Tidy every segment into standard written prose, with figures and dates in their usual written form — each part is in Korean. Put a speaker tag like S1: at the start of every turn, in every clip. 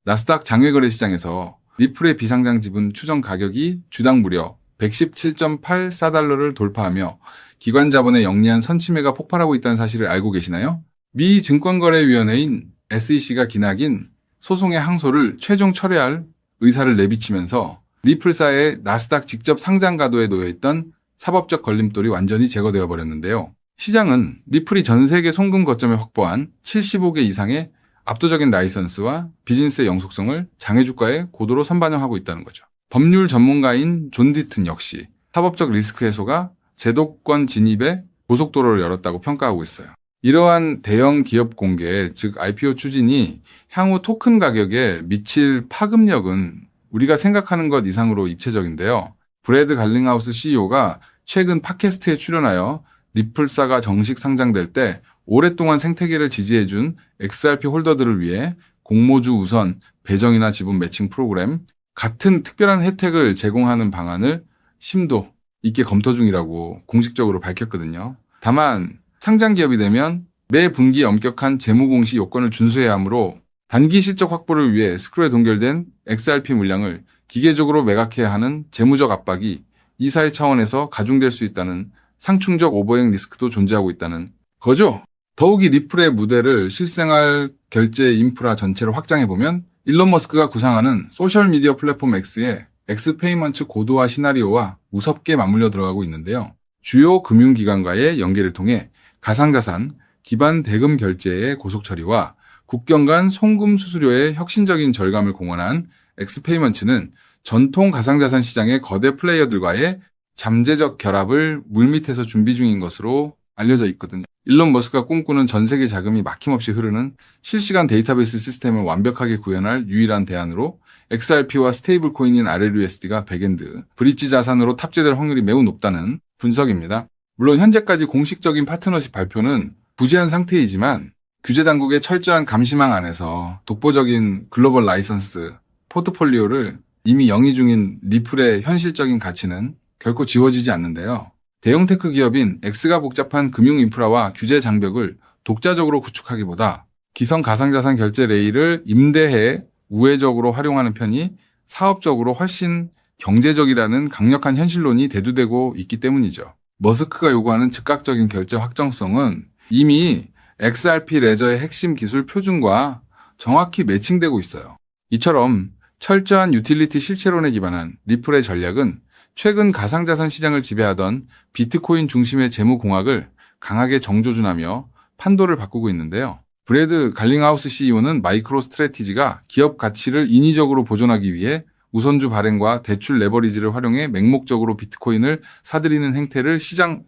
S1: 나스닥 장외거래 시장에서 리플의 비상장 지분 추정 가격이 주당 무려 117.84달러를 돌파하며 기관 자본의 영리한 선침해가 폭발하고 있다는 사실을 알고 계시나요? 미 증권거래위원회인 SEC가 기나긴 소송의 항소를 최종 철회할 의사를 내비치면서 리플사의 나스닥 직접 상장 가도에 놓여있던 사법적 걸림돌이 완전히 제거되어 버렸는데요. 시장은 리플이 전 세계 송금 거점에 확보한 75개 이상의 압도적인 라이선스와 비즈니스의 영속성을 장외주가에 고도로 선반영하고 있다는 거죠. 법률 전문가인 존 디튼 역시 사법적 리스크 해소가 제도권 진입에 고속도로를 열었다고 평가하고 있어요. 이러한 대형 기업 공개, 즉 IPO 추진이 향후 토큰 가격에 미칠 파급력은 우리가 생각하는 것 이상으로 입체적인데요. 브래드 갈링하우스 CEO가 최근 팟캐스트에 출연하여 리플사가 정식 상장될 때 오랫동안 생태계를 지지해준 XRP 홀더들을 위해 공모주 우선 배정이나 지분 매칭 프로그램 같은 특별한 혜택을 제공하는 방안을 심도 있게 검토 중이라고 공식적으로 밝혔거든요. 다만 상장 기업이 되면 매 분기 엄격한 재무 공시 요건을 준수해야 하므로 단기 실적 확보를 위해 스크루에 동결된 XRP 물량을 기계적으로 매각해야 하는 재무적 압박이 이사회 차원에서 가중될 수 있다는 상충적 오버행 리스크도 존재하고 있다는 거죠. 더욱이 리플의 무대를 실생활 결제 인프라 전체로 확장해보면 일론 머스크가 구상하는 소셜미디어 플랫폼 X의 엑스페이먼트 고도화 시나리오와 무섭게 맞물려 들어가고 있는데요. 주요 금융기관과의 연계를 통해 가상자산, 기반 대금 결제의 고속 처리와 국경 간 송금 수수료의 혁신적인 절감을 공언한 엑스페이먼트는 전통 가상자산 시장의 거대 플레이어들과의 잠재적 결합을 물밑에서 준비 중인 것으로 알려져 있거든요. 일론 머스크가 꿈꾸는 전 세계 자금이 막힘없이 흐르는 실시간 데이터베이스 시스템을 완벽하게 구현할 유일한 대안으로 XRP와 스테이블 코인인 RLUSD가 백엔드, 브릿지 자산으로 탑재될 확률이 매우 높다는 분석입니다. 물론 현재까지 공식적인 파트너십 발표는 부재한 상태이지만 규제 당국의 철저한 감시망 안에서 독보적인 글로벌 라이선스 포트폴리오를 이미 영위 중인 리플의 현실적인 가치는 결코 지워지지 않는데요. 대형 테크 기업인 X가 복잡한 금융 인프라와 규제 장벽을 독자적으로 구축하기보다 기성 가상자산 결제 레일을 임대해 우회적으로 활용하는 편이 사업적으로 훨씬 경제적이라는 강력한 현실론이 대두되고 있기 때문이죠. 머스크가 요구하는 즉각적인 결제 확정성은 이미 XRP 레저의 핵심 기술 표준과 정확히 매칭되고 있어요. 이처럼 철저한 유틸리티 실체론에 기반한 리플의 전략은 최근 가상자산 시장을 지배하던 비트코인 중심의 재무공학을 강하게 정조준하며 판도를 바꾸고 있는데요. 브래드 갈링하우스 CEO는 마이크로 스트래티지가 기업 가치를 인위적으로 보존하기 위해 우선주 발행과 대출 레버리지를 활용해 맹목적으로 비트코인을 사들이는 행태를 시장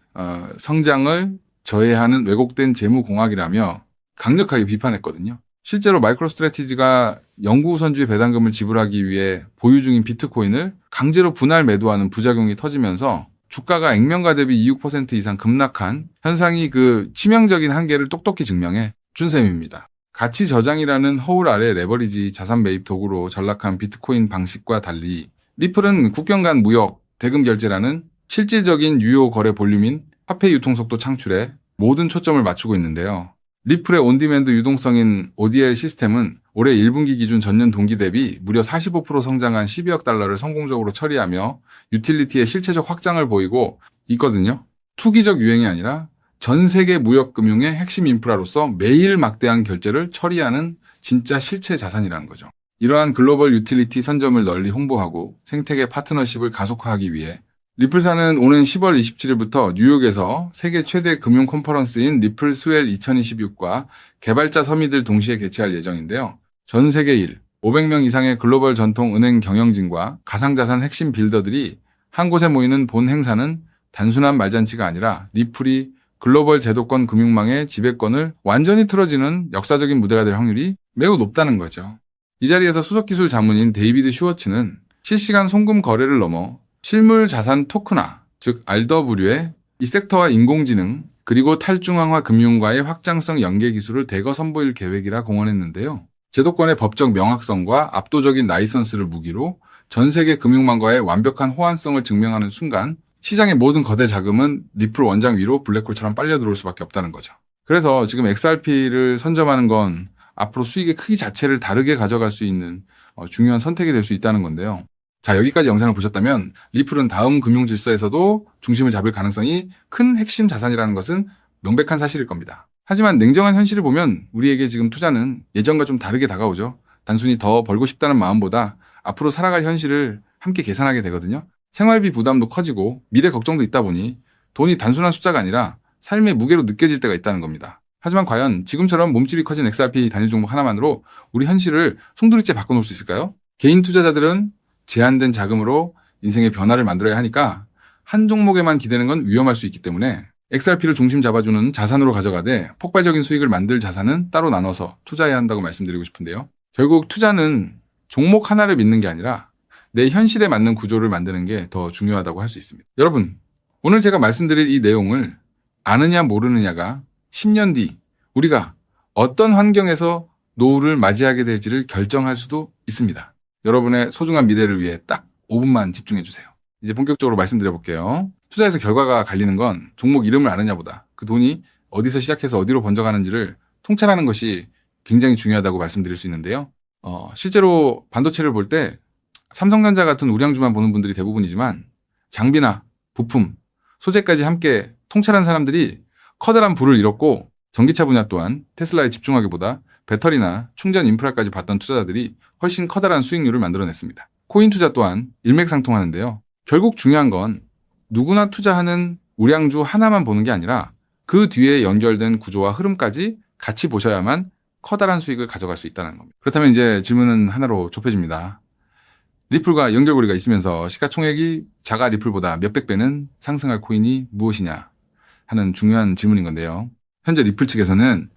S1: 성장을 저해하는 왜곡된 재무공학이라며 강력하게 비판했거든요. 실제로 마이크로 스트래티지가 영구 우선주의 배당금을 지불하기 위해 보유 중인 비트코인을 강제로 분할 매도하는 부작용이 터지면서 주가가 액면가 대비 2% 이상 급락한 현상이 그 치명적인 한계를 똑똑히 증명해 준 셈입니다. 가치 저장이라는 허울 아래 레버리지 자산 매입 도구로 전락한 비트코인 방식과 달리 리플은 국경 간 무역, 대금 결제라는 실질적인 유효 거래 볼륨인 화폐 유통 속도 창출에 모든 초점을 맞추고 있는데요. 리플의 온디맨드 유동성인 ODL 시스템은 올해 1분기 기준 전년 동기 대비 무려 45% 성장한 12억 달러를 성공적으로 처리하며 유틸리티의 실체적 확장을 보이고 있거든요. 투기적 유행이 아니라 전 세계 무역금융의 핵심 인프라로서 매일 막대한 결제를 처리하는 진짜 실체 자산이라는 거죠. 이러한 글로벌 유틸리티 선점을 널리 홍보하고 생태계 파트너십을 가속화하기 위해 리플사는 오는 10월 27일부터 뉴욕에서 세계 최대 금융 컨퍼런스인 리플 스웰 2026과 개발자 서밋을 동시에 개최할 예정인데요. 전 세계 500명 이상의 글로벌 전통 은행 경영진과 가상자산 핵심 빌더들이 한 곳에 모이는 본 행사는 단순한 말잔치가 아니라 리플이 글로벌 제도권 금융망의 지배권을 완전히 틀어지는 역사적인 무대가 될 확률이 매우 높다는 거죠. 이 자리에서 수석기술 자문인 데이비드 슈워츠는 실시간 송금 거래를 넘어 실물 자산 토큰화, 즉 RW의 이 섹터와 인공지능 그리고 탈중앙화 금융과의 확장성 연계 기술을 대거 선보일 계획이라 공언했는데요. 제도권의 법적 명확성과 압도적인 라이선스를 무기로 전 세계 금융망과의 완벽한 호환성을 증명하는 순간 시장의 모든 거대 자금은 리플 원장 위로 블랙홀처럼 빨려 들어올 수밖에 없다는 거죠. 그래서 지금 XRP를 선점하는 건 앞으로 수익의 크기 자체를 다르게 가져갈 수 있는 중요한 선택이 될 수 있다는 건데요. 자, 여기까지 영상을 보셨다면 리플은 다음 금융 질서에서도 중심을 잡을 가능성이 큰 핵심 자산이라는 것은 명백한 사실일 겁니다. 하지만 냉정한 현실을 보면 우리에게 지금 투자는 예전과 좀 다르게 다가오죠. 단순히 더 벌고 싶다는 마음보다 앞으로 살아갈 현실을 함께 계산하게 되거든요. 생활비 부담도 커지고 미래 걱정도 있다 보니 돈이 단순한 숫자가 아니라 삶의 무게로 느껴질 때가 있다는 겁니다. 하지만 과연 지금처럼 몸집이 커진 XRP 단일 종목 하나만으로 우리 현실을 송두리째 바꿔놓을 수 있을까요? 개인 투자자들은 제한된 자금으로 인생의 변화를 만들어야 하니까 한 종목에만 기대는 건 위험할 수 있기 때문에 XRP를 중심 잡아주는 자산으로 가져가되 폭발적인 수익을 만들 자산은 따로 나눠서 투자해야 한다고 말씀드리고 싶은데요. 결국 투자는 종목 하나를 믿는 게 아니라 내 현실에 맞는 구조를 만드는 게 더 중요하다고 할 수 있습니다. 여러분, 오늘 제가 말씀드릴 이 내용을 아느냐 모르느냐가 10년 뒤 우리가 어떤 환경에서 노후를 맞이하게 될지를 결정할 수도 있습니다. 여러분의 소중한 미래를 위해 딱 5분만 집중해 주세요. 이제 본격적으로 말씀드려 볼게요. 투자에서 결과가 갈리는 건 종목 이름을 아느냐보다 그 돈이 어디서 시작해서 어디로 번져가는지를 통찰하는 것이 굉장히 중요하다고 말씀드릴 수 있는데요. 실제로 반도체를 볼 때 삼성전자 같은 우량주만 보는 분들이 대부분이지만 장비나 부품, 소재까지 함께 통찰한 사람들이 커다란 부를 잃었고 전기차 분야 또한 테슬라에 집중하기보다 배터리나 충전 인프라까지 봤던 투자자들이 훨씬 커다란 수익률을 만들어냈습니다. 코인 투자 또한 일맥상통하는데요. 결국 중요한 건 누구나 투자하는 우량주 하나만 보는 게 아니라 그 뒤에 연결된 구조와 흐름까지 같이 보셔야만 커다란 수익을 가져갈 수 있다는 겁니다. 그렇다면 이제 질문은 하나로 좁혀집니다. 리플과 연결고리가 있으면서 시가총액이 자가 리플보다 몇백 배는 상승할 코인이 무엇이냐 하는 중요한 질문인 건데요. 현재 리플 측에서는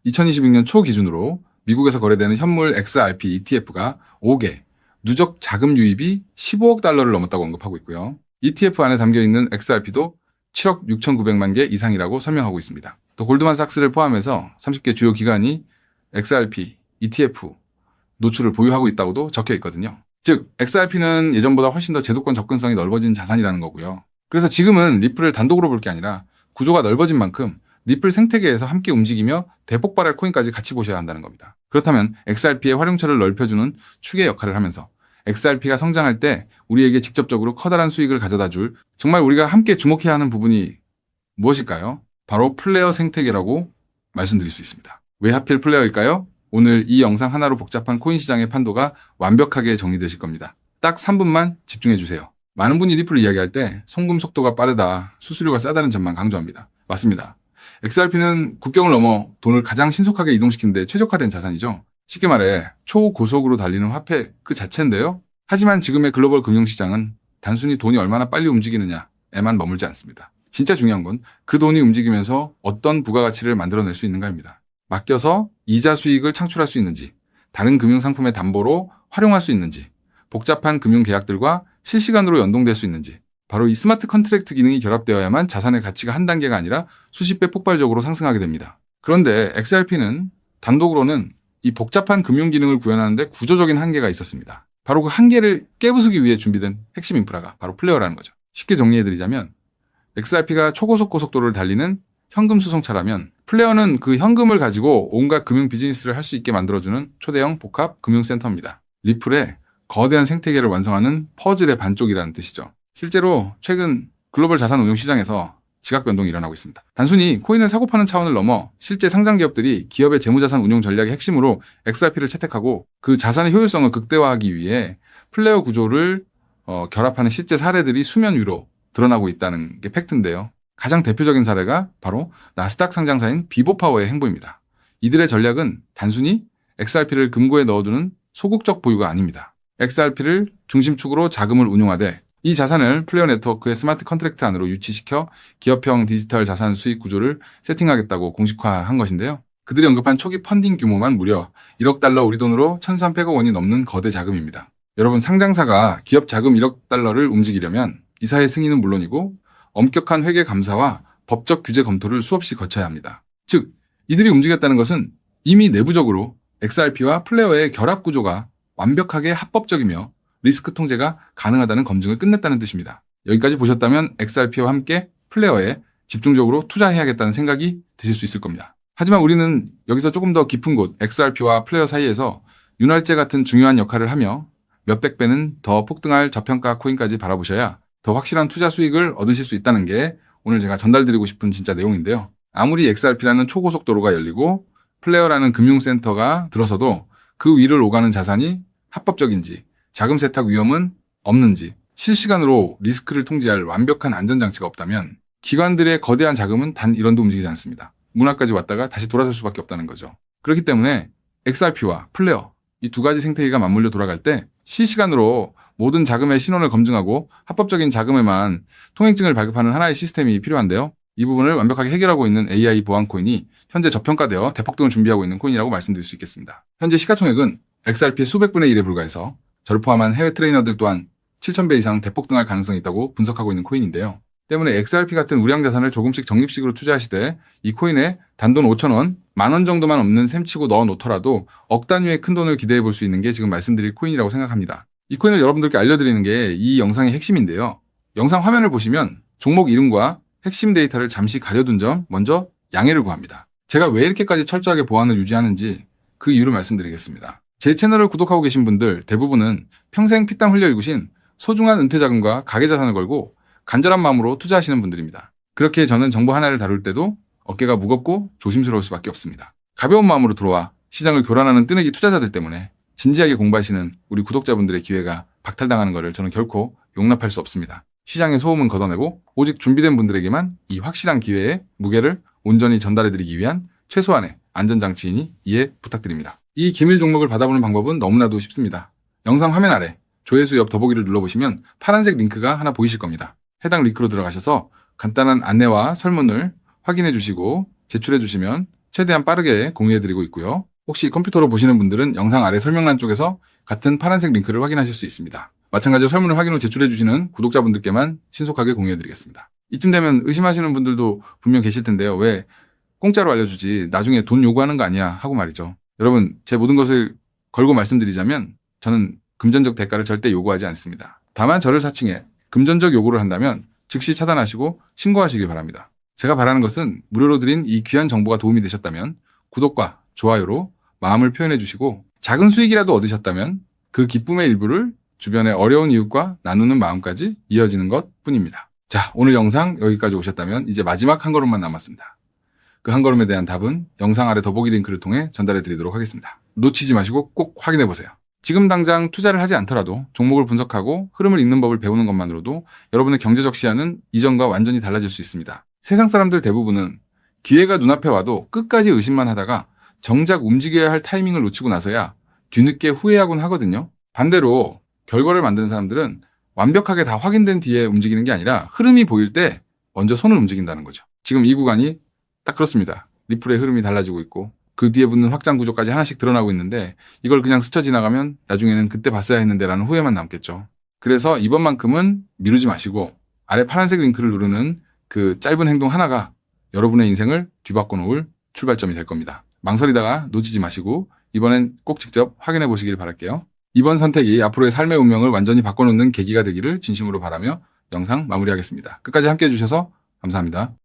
S1: 2026년 초 기준으로 미국에서 거래되는 현물 XRP ETF가 5개, 누적 자금 유입이 15억 달러를 넘었다고 언급하고 있고요. ETF 안에 담겨있는 XRP도 7억 6,900만 개 이상이라고 설명하고 있습니다. 또 골드만삭스를 포함해서 30개 주요 기관이 XRP, ETF 노출을 보유하고 있다고도 적혀 있거든요. 즉, XRP는 예전보다 훨씬 더 제도권 접근성이 넓어진 자산이라는 거고요. 그래서 지금은 리플을 단독으로 볼 게 아니라 구조가 넓어진 만큼 리플 생태계에서 함께 움직이며 대폭발할 코인까지 같이 보셔야 한다는 겁니다. 그렇다면 XRP의 활용처를 넓혀주는 축의 역할을 하면서 XRP가 성장할 때 우리에게 직접적으로 커다란 수익을 가져다 줄 정말 우리가 함께 주목해야 하는 부분이 무엇일까요? 바로 플레이어 생태계라고 말씀드릴 수 있습니다. 왜 하필 플레이어일까요? 오늘 이 영상 하나로 복잡한 코인 시장의 판도가 완벽하게 정리되실 겁니다. 딱 3분만 집중해 주세요. 많은 분이 리플을 이야기할 때 송금 속도가 빠르다, 수수료가 싸다는 점만 강조합니다. 맞습니다. XRP는 국경을 넘어 돈을 가장 신속하게 이동시키는 데 최적화된 자산이죠. 쉽게 말해 초고속으로 달리는 화폐 그 자체인데요. 하지만 지금의 글로벌 금융시장은 단순히 돈이 얼마나 빨리 움직이느냐에만 머물지 않습니다. 진짜 중요한 건 그 돈이 움직이면서 어떤 부가가치를 만들어낼 수 있는가입니다. 맡겨서 이자 수익을 창출할 수 있는지, 다른 금융상품의 담보로 활용할 수 있는지, 복잡한 금융계약들과 실시간으로 연동될 수 있는지, 바로 이 스마트 컨트랙트 기능이 결합되어야만 자산의 가치가 한 단계가 아니라 수십 배 폭발적으로 상승하게 됩니다. 그런데 XRP는 단독으로는 이 복잡한 금융 기능을 구현하는 데 구조적인 한계가 있었습니다. 바로 그 한계를 깨부수기 위해 준비된 핵심 인프라가 바로 플레이어라는 거죠. 쉽게 정리해드리자면 XRP가 초고속 고속도로를 달리는 현금 수송차라면 플레이어는 그 현금을 가지고 온갖 금융 비즈니스를 할 수 있게 만들어주는 초대형 복합 금융센터입니다. 리플의 거대한 생태계를 완성하는 퍼즐의 반쪽이라는 뜻이죠. 실제로 최근 글로벌 자산 운용 시장에서 지각 변동이 일어나고 있습니다. 단순히 코인을 사고 파는 차원을 넘어 실제 상장 기업들이 기업의 재무자산 운용 전략의 핵심으로 XRP를 채택하고 그 자산의 효율성을 극대화하기 위해 플레이어 구조를 결합하는 실제 사례들이 수면 위로 드러나고 있다는 게 팩트인데요. 가장 대표적인 사례가 바로 나스닥 상장사인 비보파워의 행보입니다. 이들의 전략은 단순히 XRP를 금고에 넣어두는 소극적 보유가 아닙니다. XRP를 중심축으로 자금을 운용하되 이 자산을 플레이어 네트워크의 스마트 컨트랙트 안으로 유치시켜 기업형 디지털 자산 수익 구조를 세팅하겠다고 공식화한 것인데요. 그들이 언급한 초기 펀딩 규모만 무려 1억 달러 우리 돈으로 1,300억 원이 넘는 거대 자금입니다. 여러분, 상장사가 기업 자금 1억 달러를 움직이려면 이사의 승인은 물론이고 엄격한 회계 감사와 법적 규제 검토를 수없이 거쳐야 합니다. 즉, 이들이 움직였다는 것은 이미 내부적으로 XRP와 플레이어의 결합 구조가 완벽하게 합법적이며 리스크 통제가 가능하다는 검증을 끝냈다는 뜻입니다. 여기까지 보셨다면 XRP와 함께 플레이어에 집중적으로 투자해야겠다는 생각이 드실 수 있을 겁니다. 하지만 우리는 여기서 조금 더 깊은 곳, XRP와 플레어 사이에서 윤활제 같은 중요한 역할을 하며 몇백 배는 더 폭등할 저평가 코인까지 바라보셔야 더 확실한 투자 수익을 얻으실 수 있다는 게 오늘 제가 전달드리고 싶은 진짜 내용인데요. 아무리 XRP라는 초고속도로가 열리고 플레어라는 금융센터가 들어서도 그 위를 오가는 자산이 합법적인지, 자금 세탁 위험은 없는지, 실시간으로 리스크를 통제할 완벽한 안전장치가 없다면 기관들의 거대한 자금은 단 1원도 움직이지 않습니다. 문화까지 왔다가 다시 돌아설 수밖에 없다는 거죠. 그렇기 때문에 XRP와 플레어, 이 두 가지 생태계가 맞물려 돌아갈 때 실시간으로 모든 자금의 신원을 검증하고 합법적인 자금에만 통행증을 발급하는 하나의 시스템이 필요한데요. 이 부분을 완벽하게 해결하고 있는 AI 보안 코인이 현재 저평가되어 대폭등을 준비하고 있는 코인이라고 말씀드릴 수 있겠습니다. 현재 시가총액은 XRP의 수백 분의 1에 불과해서 저를 포함한 해외 트레이너들 또한 7,000배 이상 대폭등할 가능성이 있다고 분석하고 있는 코인인데요. 때문에 XRP 같은 우량 자산을 조금씩 적립식으로 투자하시되 이 코인에 단돈 5,000원, 10,000원 정도만 없는 셈치고 넣어 놓더라도 억 단위의 큰 돈을 기대해 볼 수 있는 게 지금 말씀드릴 코인이라고 생각합니다. 이 코인을 여러분들께 알려드리는 게 이 영상의 핵심인데요. 영상 화면을 보시면 종목 이름과 핵심 데이터를 잠시 가려둔 점 먼저 양해를 구합니다. 제가 왜 이렇게까지 철저하게 보안을 유지하는지 그 이유를 말씀드리겠습니다. 제 채널을 구독하고 계신 분들 대부분은 평생 피땀 흘려 일구신 소중한 은퇴자금과 가계자산을 걸고 간절한 마음으로 투자하시는 분들입니다. 그렇게 저는 정보 하나를 다룰 때도 어깨가 무겁고 조심스러울 수밖에 없습니다. 가벼운 마음으로 들어와 시장을 교란하는 뜨내기 투자자들 때문에 진지하게 공부하시는 우리 구독자분들의 기회가 박탈당하는 것을 저는 결코 용납할 수 없습니다. 시장의 소음은 걷어내고 오직 준비된 분들에게만 이 확실한 기회의 무게를 온전히 전달해드리기 위한 최소한의 안전장치이니 이해 부탁드립니다. 이 기밀 종목을 받아보는 방법은 너무나도 쉽습니다. 영상 화면 아래 조회수 옆 더보기를 눌러보시면 파란색 링크가 하나 보이실 겁니다. 해당 링크로 들어가셔서 간단한 안내와 설문을 확인해 주시고 제출해 주시면 최대한 빠르게 공유해드리고 있고요. 혹시 컴퓨터로 보시는 분들은 영상 아래 설명란 쪽에서 같은 파란색 링크를 확인하실 수 있습니다. 마찬가지로 설문을 확인 후 제출해 주시는 구독자분들께만 신속하게 공유해드리겠습니다. 이쯤 되면 의심하시는 분들도 분명 계실 텐데요. 왜 공짜로 알려주지 나중에 돈 요구하는 거 아니야 하고 말이죠. 여러분, 제 모든 것을 걸고 말씀드리자면 저는 금전적 대가를 절대 요구하지 않습니다. 다만 저를 사칭해 금전적 요구를 한다면 즉시 차단하시고 신고하시길 바랍니다. 제가 바라는 것은 무료로 드린 이 귀한 정보가 도움이 되셨다면 구독과 좋아요로 마음을 표현해 주시고 작은 수익이라도 얻으셨다면 그 기쁨의 일부를 주변의 어려운 이웃과 나누는 마음까지 이어지는 것 뿐입니다. 자, 오늘 영상 여기까지 오셨다면 이제 마지막 한 걸음만 남았습니다. 그 한 걸음에 대한 답은 영상 아래 더보기 링크를 통해 전달해 드리도록 하겠습니다. 놓치지 마시고 꼭 확인해 보세요. 지금 당장 투자를 하지 않더라도 종목을 분석하고 흐름을 읽는 법을 배우는 것만으로도 여러분의 경제적 시야는 이전과 완전히 달라질 수 있습니다. 세상 사람들 대부분은 기회가 눈앞에 와도 끝까지 의심만 하다가 정작 움직여야 할 타이밍을 놓치고 나서야 뒤늦게 후회하곤 하거든요. 반대로 결과를 만드는 사람들은 완벽하게 다 확인된 뒤에 움직이는 게 아니라 흐름이 보일 때 먼저 손을 움직인다는 거죠. 지금 이 구간이 딱 그렇습니다. 리플의 흐름이 달라지고 있고 그 뒤에 붙는 확장 구조까지 하나씩 드러나고 있는데 이걸 그냥 스쳐 지나가면 나중에는 그때 봤어야 했는데 라는 후회만 남겠죠. 그래서 이번만큼은 미루지 마시고 아래 파란색 링크를 누르는 그 짧은 행동 하나가 여러분의 인생을 뒤바꿔 놓을 출발점이 될 겁니다. 망설이다가 놓치지 마시고 이번엔 꼭 직접 확인해 보시길 바랄게요. 이번 선택이 앞으로의 삶의 운명을 완전히 바꿔놓는 계기가 되기를 진심으로 바라며 영상 마무리하겠습니다. 끝까지 함께해 주셔서 감사합니다.